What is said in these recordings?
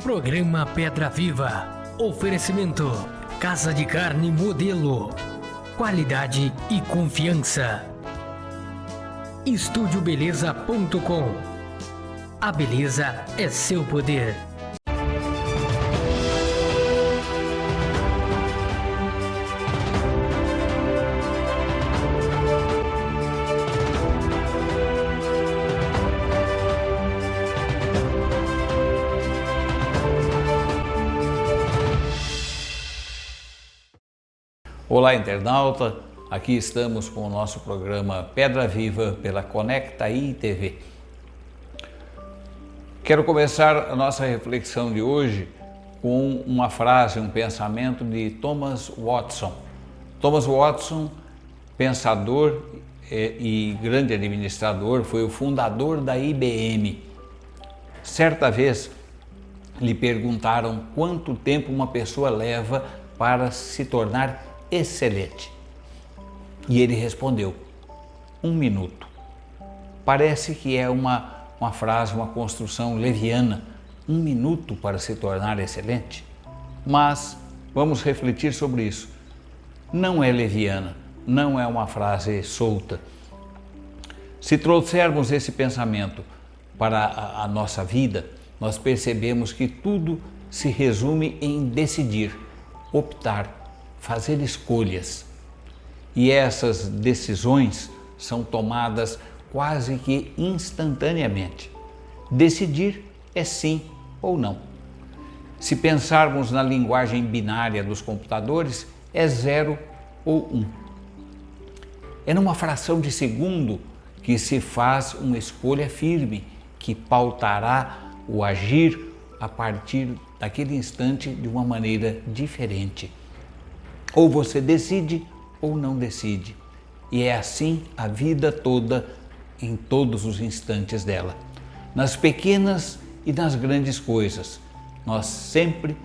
Programa Pedra Viva. Oferecimento: Casa de Carne Modelo. Qualidade e confiança. Estudiobeleza.com. A beleza é seu poder. Olá, internauta, aqui estamos com o nosso programa Pedra Viva pela Conectaí TV. Quero começar a nossa reflexão de hoje com uma frase, um pensamento de Thomas Watson. Thomas Watson, pensador e grande administrador, foi o fundador da IBM. Certa vez lhe perguntaram quanto tempo uma pessoa leva para se tornar excelente. E ele respondeu: 1 minuto. Parece que é uma frase, uma construção leviana. 1 minuto para se tornar excelente? Mas vamos refletir sobre isso. Não é leviana, não é uma frase solta. Se trouxermos esse pensamento para a nossa vida, nós percebemos que tudo se resume em decidir, optar, fazer escolhas. E essas decisões são tomadas quase que instantaneamente. Decidir é sim ou não. Se pensarmos na linguagem binária dos computadores, é 0 ou 1. É numa fração de segundo que se faz uma escolha firme, que pautará o agir a partir daquele instante de uma maneira diferente. Ou você decide ou não decide. E é assim a vida toda, em todos os instantes dela. Nas pequenas e nas grandes coisas, nós sempre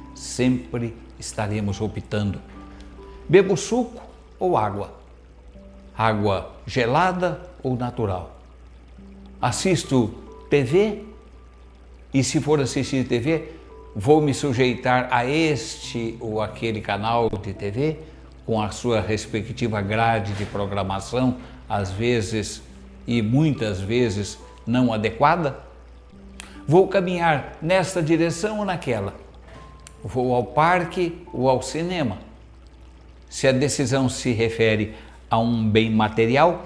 estaremos optando. Bebo suco ou água? Água gelada ou natural? Assisto TV? E se for assistir TV, vou me sujeitar a este ou aquele canal de TV com a sua respectiva grade de programação, às vezes e muitas vezes não adequada? Vou caminhar nesta direção ou naquela? Vou ao parque ou ao cinema? Se a decisão se refere a um bem material,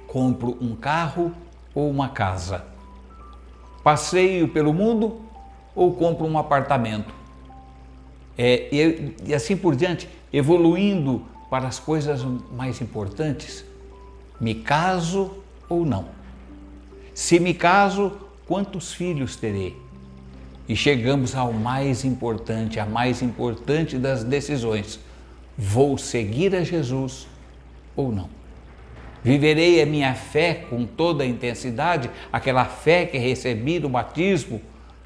compro um carro ou uma casa? Passeio pelo mundo ou compro um apartamento? E assim por diante, evoluindo para as coisas mais importantes. Me caso ou não? Se me caso, quantos filhos terei? E chegamos ao mais importante, a mais importante das decisões. Vou seguir a Jesus ou não? Viverei a minha fé com toda a intensidade, aquela fé que recebi no batismo,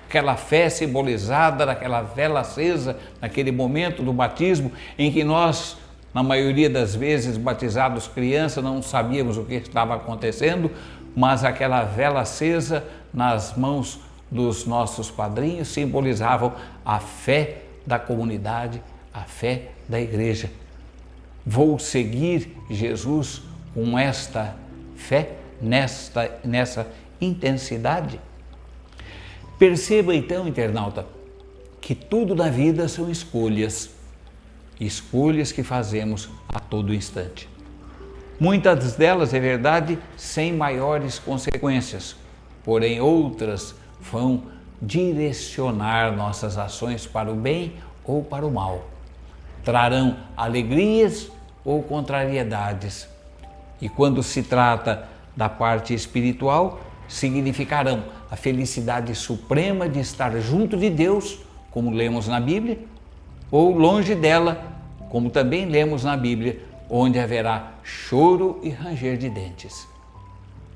aquela fé simbolizada naquela vela acesa, naquele momento do batismo, em que nós, na maioria das vezes, batizados crianças, não sabíamos o que estava acontecendo, mas aquela vela acesa nas mãos dos nossos padrinhos simbolizavam a fé da comunidade, a fé da igreja. Vou seguir Jesus com esta fé, nessa intensidade? Perceba então, internauta, que tudo na vida são escolhas que fazemos a todo instante. Muitas delas, é verdade, sem maiores consequências, porém outras vão direcionar nossas ações para o bem ou para o mal. Trarão alegrias ou contrariedades. E quando se trata da parte espiritual, significarão a felicidade suprema de estar junto de Deus, como lemos na Bíblia, ou longe dela, como também lemos na Bíblia, onde haverá choro e ranger de dentes.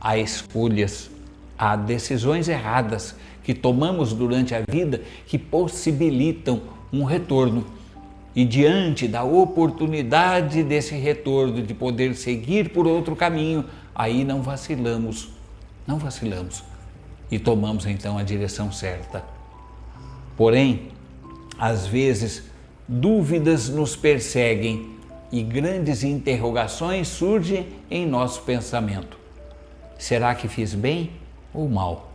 Há escolhas, há decisões erradas que tomamos durante a vida que possibilitam um retorno. E diante da oportunidade desse retorno, de poder seguir por outro caminho, aí não vacilamos e tomamos então a direção certa. Porém, às vezes, dúvidas nos perseguem e grandes interrogações surgem em nosso pensamento. Será que fiz bem ou mal?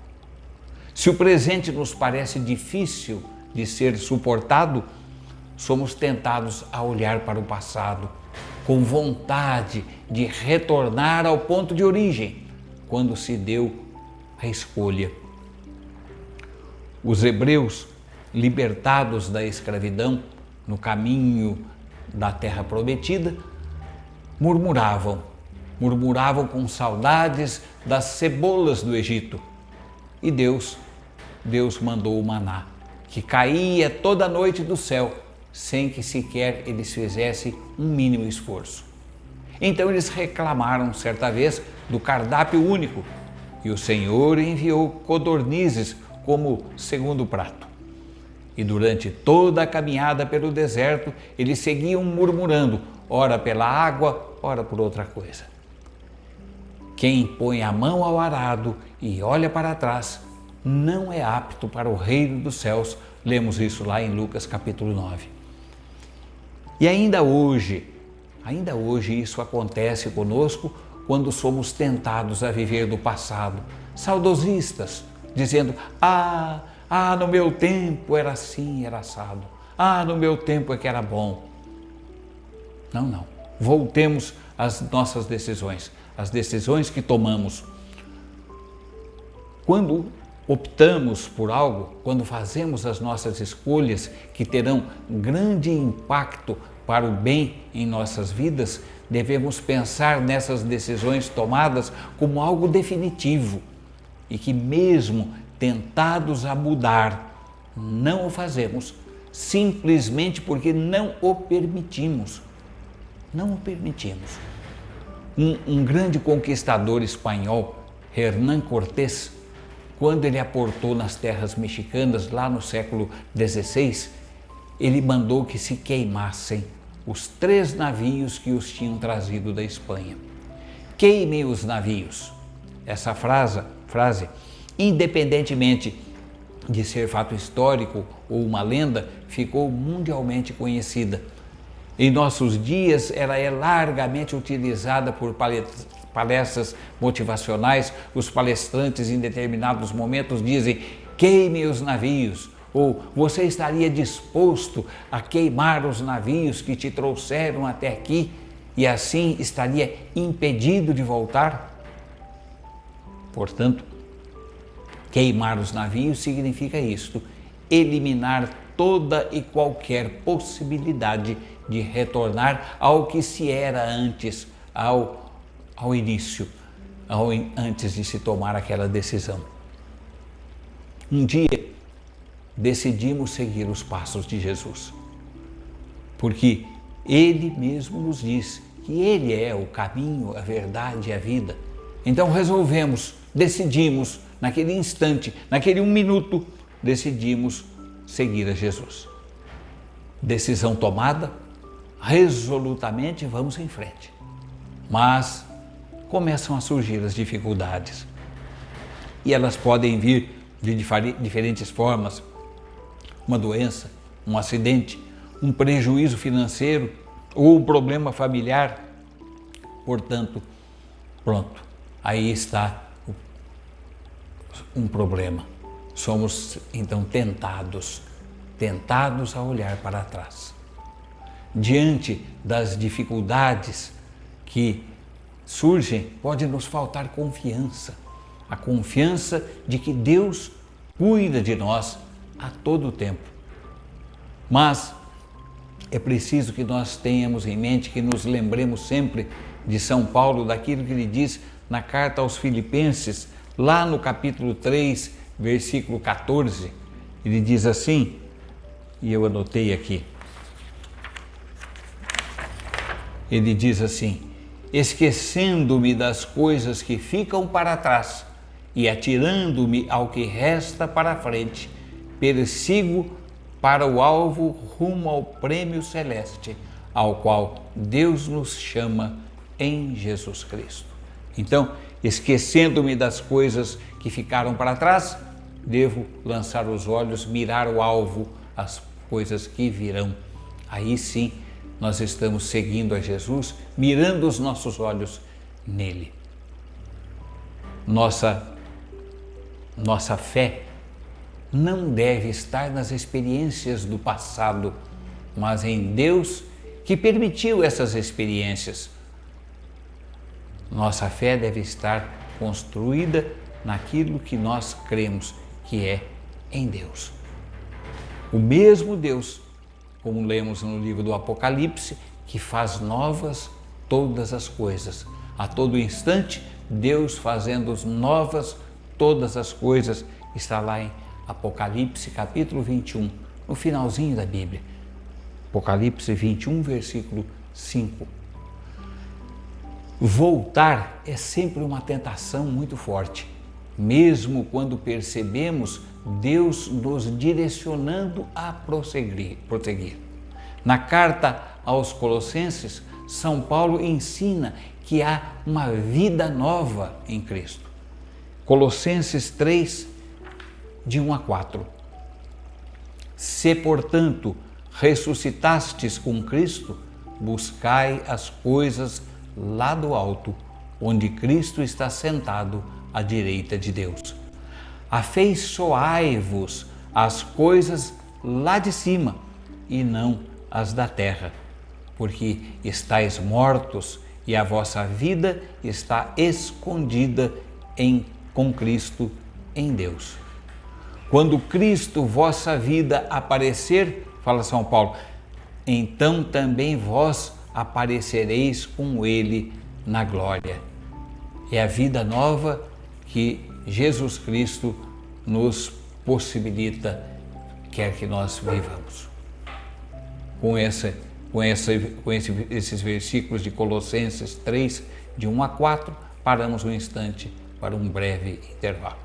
Se o presente nos parece difícil de ser suportado, somos tentados a olhar para o passado, com vontade de retornar ao ponto de origem, quando se deu a escolha. Os hebreus, libertados da escravidão no caminho da terra prometida, murmuravam com saudades das cebolas do Egito. E Deus mandou o maná, que caía toda noite do céu, sem que sequer eles fizessem um mínimo esforço. Então eles reclamaram certa vez do cardápio único, e o Senhor enviou codornizes como segundo prato. E durante toda a caminhada pelo deserto, eles seguiam murmurando, ora pela água, ora por outra coisa. Quem põe a mão ao arado e olha para trás, não é apto para o reino dos céus. Lemos isso lá em Lucas capítulo 9. E ainda hoje isso acontece conosco quando somos tentados a viver do passado, saudosistas, dizendo, no meu tempo era assim, era assado. No meu tempo é que era bom. Não. Voltemos às nossas decisões, as decisões que tomamos. Quando optamos por algo, quando fazemos as nossas escolhas que terão grande impacto para o bem em nossas vidas, devemos pensar nessas decisões tomadas como algo definitivo e que mesmo tentados a mudar, não o fazemos simplesmente porque não o permitimos. Não o permitimos. Um grande conquistador espanhol, Hernán Cortés, quando ele aportou nas terras mexicanas lá no século XVI, ele mandou que se queimassem os 3 navios que os tinham trazido da Espanha. Queimem os navios. Essa frase, independentemente de ser fato histórico ou uma lenda, ficou mundialmente conhecida. Em nossos dias, ela é largamente utilizada por palestras motivacionais. Os palestrantes, em determinados momentos, dizem: queime os navios, ou você estaria disposto a queimar os navios que te trouxeram até aqui e assim estaria impedido de voltar? Portanto, queimar os navios significa isto: eliminar toda e qualquer possibilidade de retornar ao que se era antes, ao início, antes de se tomar aquela decisão. Um dia decidimos seguir os passos de Jesus, porque Ele mesmo nos diz que Ele é o caminho, a verdade e a vida. Então decidimos, naquele instante, naquele 1 minuto, decidimos seguir a Jesus. Decisão tomada, resolutamente vamos em frente. Mas começam a surgir as dificuldades. E elas podem vir de diferentes formas. Uma doença, um acidente, um prejuízo financeiro ou um problema familiar. Portanto, pronto, aí está um problema. Somos então tentados a olhar para trás. Diante das dificuldades que surgem, pode nos faltar confiança, a confiança de que Deus cuida de nós a todo o tempo. Mas é preciso que nós tenhamos em mente, que nos lembremos sempre de São Paulo, daquilo que ele diz na carta aos Filipenses, lá no capítulo 3, versículo 14, ele diz assim, e eu anotei aqui, ele diz assim: esquecendo-me das coisas que ficam para trás e atirando-me ao que resta para a frente, persigo para o alvo rumo ao prêmio celeste, ao qual Deus nos chama em Jesus Cristo. Então, esquecendo-me das coisas que ficaram para trás, devo lançar os olhos, mirar o alvo, as coisas que virão. Aí sim, nós estamos seguindo a Jesus, mirando os nossos olhos nele. Nossa fé não deve estar nas experiências do passado, mas em Deus que permitiu essas experiências. Nossa fé deve estar construída naquilo que nós cremos, que é em Deus. O mesmo Deus, como lemos no livro do Apocalipse, que faz novas todas as coisas. A todo instante, Deus fazendo novas todas as coisas, está lá em Apocalipse capítulo 21, no finalzinho da Bíblia. Apocalipse 21, versículo 5. Voltar é sempre uma tentação muito forte, mesmo quando percebemos Deus nos direcionando a prosseguir. Na carta aos Colossenses, São Paulo ensina que há uma vida nova em Cristo. Colossenses 3, de 1 a 4. Se, portanto, ressuscitastes com Cristo, buscai as coisas lá do alto, onde Cristo está sentado à direita de Deus. Afeiçoai-vos às coisas lá de cima e não as da terra, porque estáis mortos e a vossa vida está escondida com Cristo em Deus. Quando Cristo, vossa vida, aparecer, fala São Paulo, então também vós aparecereis com Ele na glória. É a vida nova que Jesus Cristo nos possibilita, quer que nós vivamos. Com esses versículos de Colossenses 3, de 1 a 4, paramos um instante para um breve intervalo.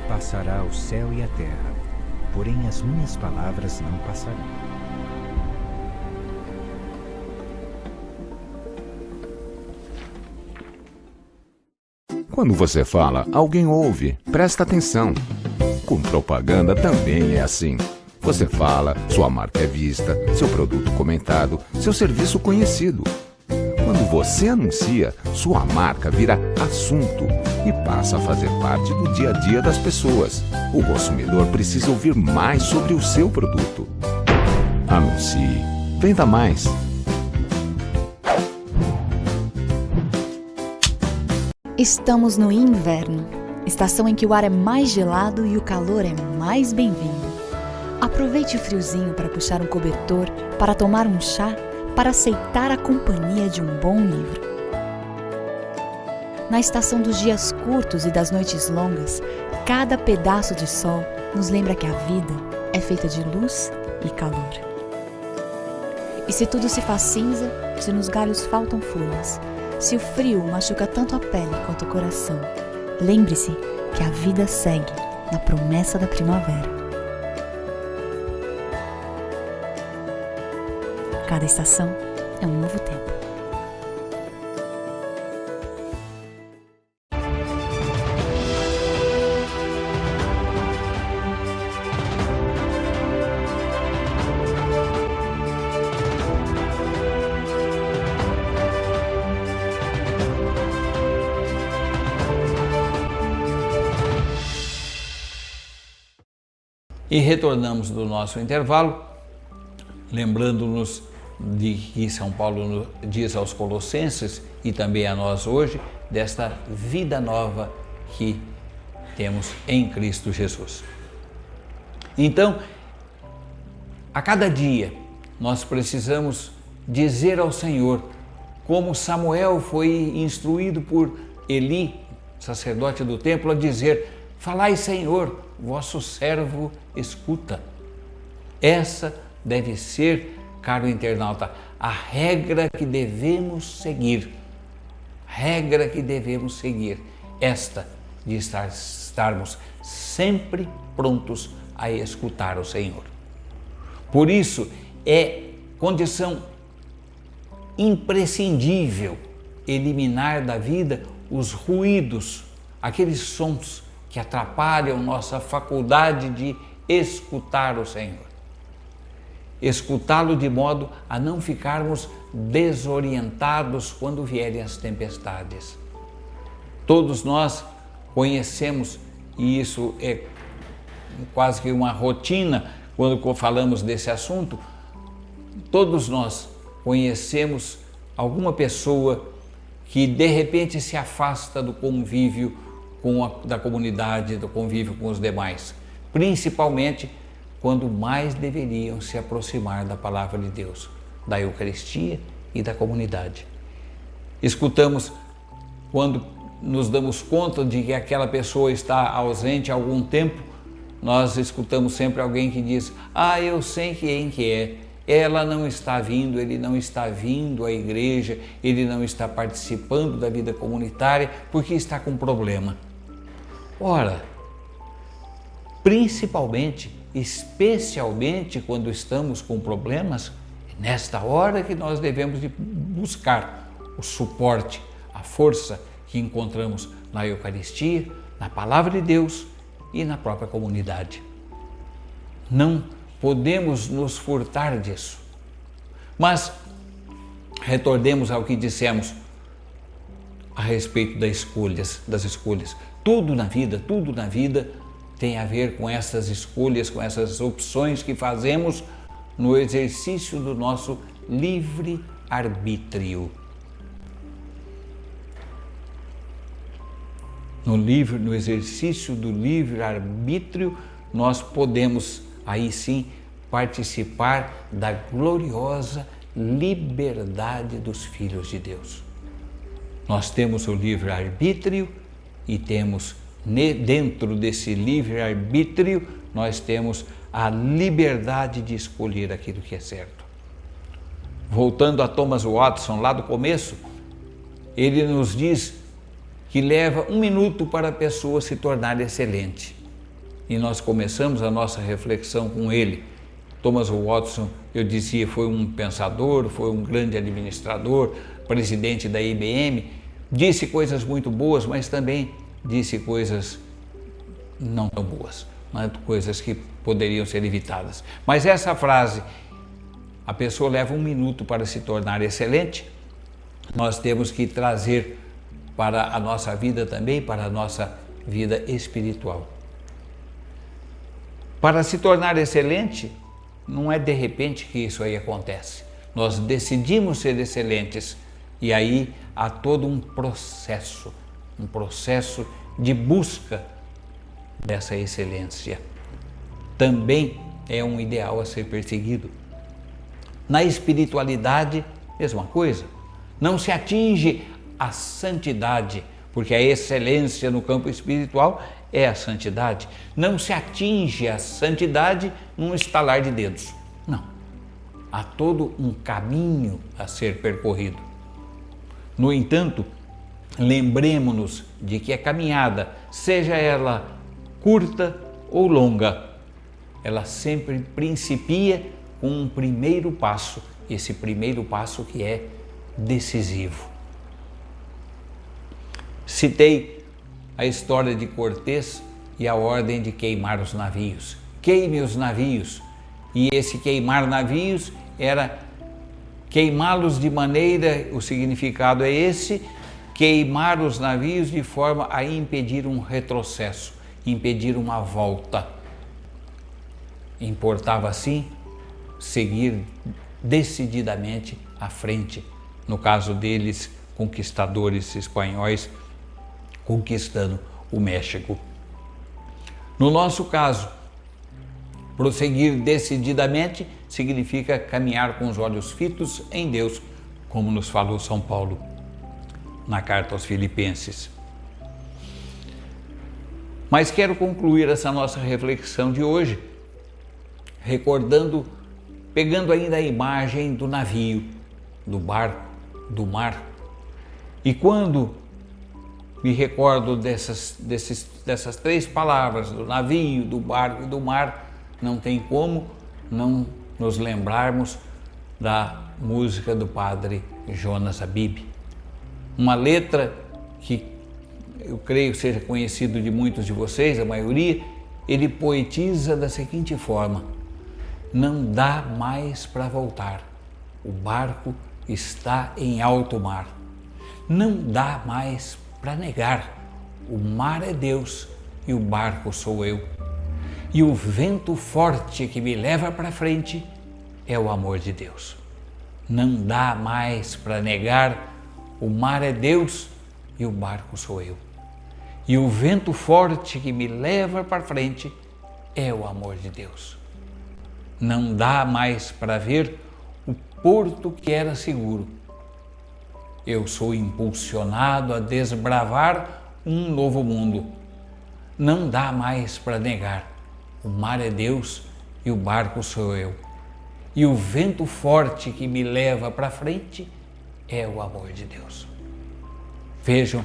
Passará o céu e a terra, porém as minhas palavras não passarão. Quando você fala, alguém ouve, presta atenção. Com propaganda também é assim. Você fala, sua marca é vista, seu produto comentado, seu serviço conhecido. Quando você anuncia, sua marca vira assunto e passa a fazer parte do dia a dia das pessoas. O consumidor precisa ouvir mais sobre o seu produto. Anuncie. Venda mais. Estamos no inverno, estação em que o ar é mais gelado e o calor é mais bem-vindo. Aproveite o friozinho para puxar um cobertor, para tomar um chá, para aceitar a companhia de um bom livro. Na estação dos dias curtos e das noites longas, cada pedaço de sol nos lembra que a vida é feita de luz e calor. E se tudo se faz cinza, se nos galhos faltam folhas, se o frio machuca tanto a pele quanto o coração, lembre-se que a vida segue na promessa da primavera. Cada estação é um novo tempo. E retornamos do nosso intervalo, lembrando-nos de que São Paulo diz aos Colossenses e também a nós hoje, desta vida nova que temos em Cristo Jesus. Então, a cada dia, nós precisamos dizer ao Senhor como Samuel foi instruído por Eli, sacerdote do templo, a dizer: falai, Senhor, vosso servo escuta. Essa deve ser, caro internauta, a regra que devemos seguir. Regra que devemos seguir, esta de estarmos sempre prontos a escutar o Senhor. Por isso, é condição imprescindível eliminar da vida os ruídos, aqueles sons que atrapalham nossa faculdade de escutar o Senhor. Escutá-lo de modo a não ficarmos desorientados quando vierem as tempestades. Todos nós conhecemos, e isso é quase que uma rotina quando falamos desse assunto, todos nós conhecemos alguma pessoa que de repente se afasta do convívio da comunidade, do convívio com os demais, principalmente quando mais deveriam se aproximar da palavra de Deus, da Eucaristia e da comunidade. Escutamos quando nos damos conta de que aquela pessoa está ausente há algum tempo, nós escutamos sempre alguém que diz: ah, eu sei quem que é, ela não está vindo, ele não está vindo à igreja, ele não está participando da vida comunitária porque está com problema. Ora, principalmente, especialmente quando estamos com problemas, é nesta hora que nós devemos de buscar o suporte, a força que encontramos na Eucaristia, na Palavra de Deus e na própria comunidade. Não podemos nos furtar disso. Mas retornemos ao que dissemos a respeito das escolhas. Tudo na vida tem a ver com essas escolhas, com essas opções que fazemos no exercício do nosso livre-arbítrio. No exercício do livre-arbítrio, nós podemos, aí sim, participar da gloriosa liberdade dos filhos de Deus. Nós temos o livre-arbítrio e temos, dentro desse livre-arbítrio, nós temos a liberdade de escolher aquilo que é certo. Voltando a Thomas Watson, lá do começo, ele nos diz que leva 1 minuto para a pessoa se tornar excelente. E nós começamos a nossa reflexão com ele. Thomas Watson, eu dizia, foi um pensador, foi um grande administrador, presidente da IBM, disse coisas muito boas, mas também disse coisas não tão boas, né? Coisas que poderiam ser evitadas. Mas essa frase, a pessoa leva 1 minuto para se tornar excelente, nós temos que trazer para a nossa vida também, para a nossa vida espiritual. Para se tornar excelente, não é de repente que isso aí acontece. Nós decidimos ser excelentes e aí há todo um processo de busca dessa excelência. Também é um ideal a ser perseguido. Na espiritualidade, mesma coisa. Não se atinge a santidade, porque a excelência no campo espiritual é a santidade. Não se atinge a santidade num estalar de dedos. Não. Há todo um caminho a ser percorrido. No entanto, lembremos-nos de que a caminhada, seja ela curta ou longa, ela sempre principia com um primeiro passo, esse primeiro passo que é decisivo. Citei a história de Cortés e a ordem de queimar os navios. Queime os navios. E esse queimar navios era queimá-los de maneira, o significado é esse, queimar os navios de forma a impedir um retrocesso, impedir uma volta. Importava, assim, seguir decididamente à frente, no caso deles, conquistadores espanhóis, conquistando o México. No nosso caso, prosseguir decididamente significa caminhar com os olhos fitos em Deus, como nos falou São Paulo na carta aos Filipenses. Mas quero concluir essa nossa reflexão de hoje recordando, pegando ainda a imagem do navio, do barco, do mar. E quando me recordo dessas 3 palavras, do navio, do barco e do mar, não tem como não nos lembrarmos da música do padre Jonas Abib. Uma letra que eu creio que seja conhecido de muitos de vocês, a maioria. Ele poetiza da seguinte forma: não dá mais para voltar, o barco está em alto mar. Não dá mais para negar, o mar é Deus e o barco sou eu. E o vento forte que me leva para frente é o amor de Deus. Não dá mais para negar, o mar é Deus e o barco sou eu. E o vento forte que me leva para frente é o amor de Deus. Não dá mais para ver o porto que era seguro. Eu sou impulsionado a desbravar um novo mundo. Não dá mais para negar, o mar é Deus e o barco sou eu. E o vento forte que me leva para frente é o amor de Deus. Vejam,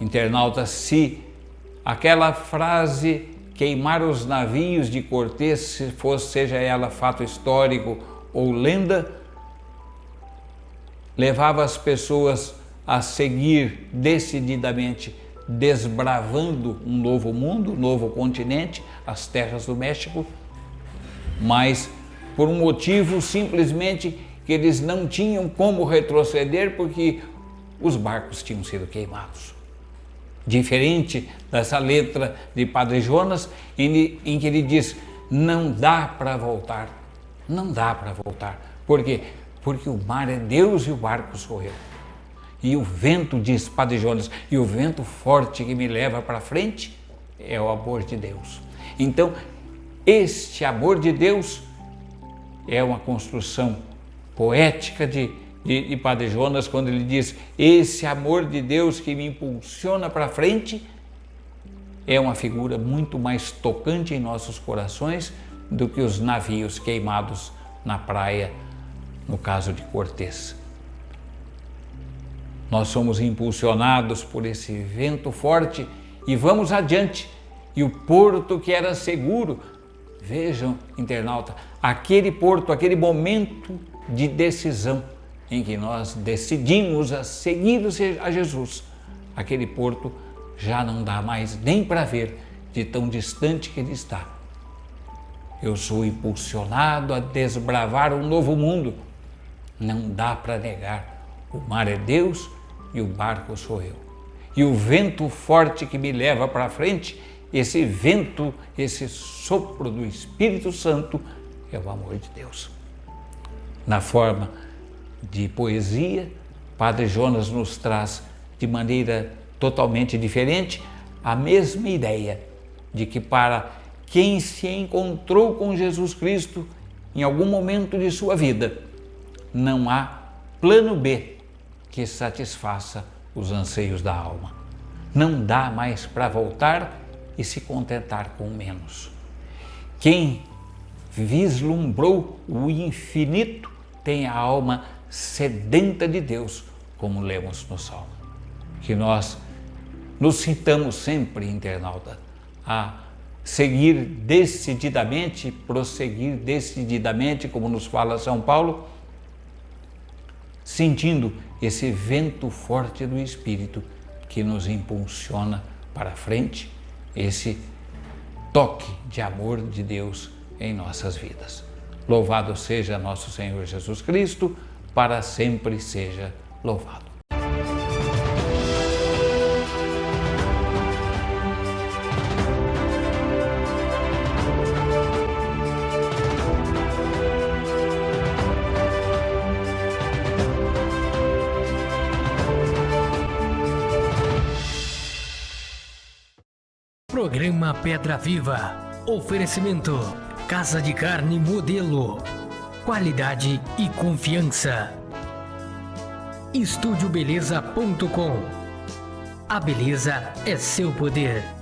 internautas, se aquela frase queimar os navios de Cortés, seja ela fato histórico ou lenda, levava as pessoas a seguir decididamente desbravando um novo mundo, um novo continente, as terras do México, mas por um motivo simplesmente que eles não tinham como retroceder porque os barcos tinham sido queimados. Diferente dessa letra de Padre Jonas, em que ele diz, não dá para voltar, não dá para voltar. Por quê? Porque o mar é Deus e o barco sou eu. E o vento, diz Padre Jonas, e o vento forte que me leva para frente é o amor de Deus. Então, este amor de Deus é uma construção poética de Padre Jonas, quando ele diz, esse amor de Deus que me impulsiona para frente, é uma figura muito mais tocante em nossos corações do que os navios queimados na praia, no caso de Cortés. Nós somos impulsionados por esse vento forte e vamos adiante. E o porto que era seguro, vejam, internauta, aquele porto, aquele momento de decisão em que nós decidimos a seguir a Jesus, aquele porto já não dá mais nem para ver de tão distante que ele está. Eu sou impulsionado a desbravar um novo mundo. Não dá para negar, o mar é Deus e o barco sou eu. E o vento forte que me leva para frente, esse vento, esse sopro do Espírito Santo é o amor de Deus. Na forma de poesia, Padre Jonas nos traz de maneira totalmente diferente a mesma ideia de que para quem se encontrou com Jesus Cristo em algum momento de sua vida, não há plano B que satisfaça os anseios da alma. Não dá mais para voltar e se contentar com menos. Quem vislumbrou o infinito tem a alma sedenta de Deus, como lemos no Salmo. Que nós nos sintamos sempre, internauta, a seguir decididamente, prosseguir decididamente, como nos fala São Paulo, sentindo esse vento forte do Espírito que nos impulsiona para frente, esse toque de amor de Deus em nossas vidas. Louvado seja nosso Senhor Jesus Cristo, para sempre seja louvado. Programa Pedra Viva. Oferecimento: Casa de Carne Modelo. Qualidade e confiança. estudiobeleza.com. A beleza é seu poder.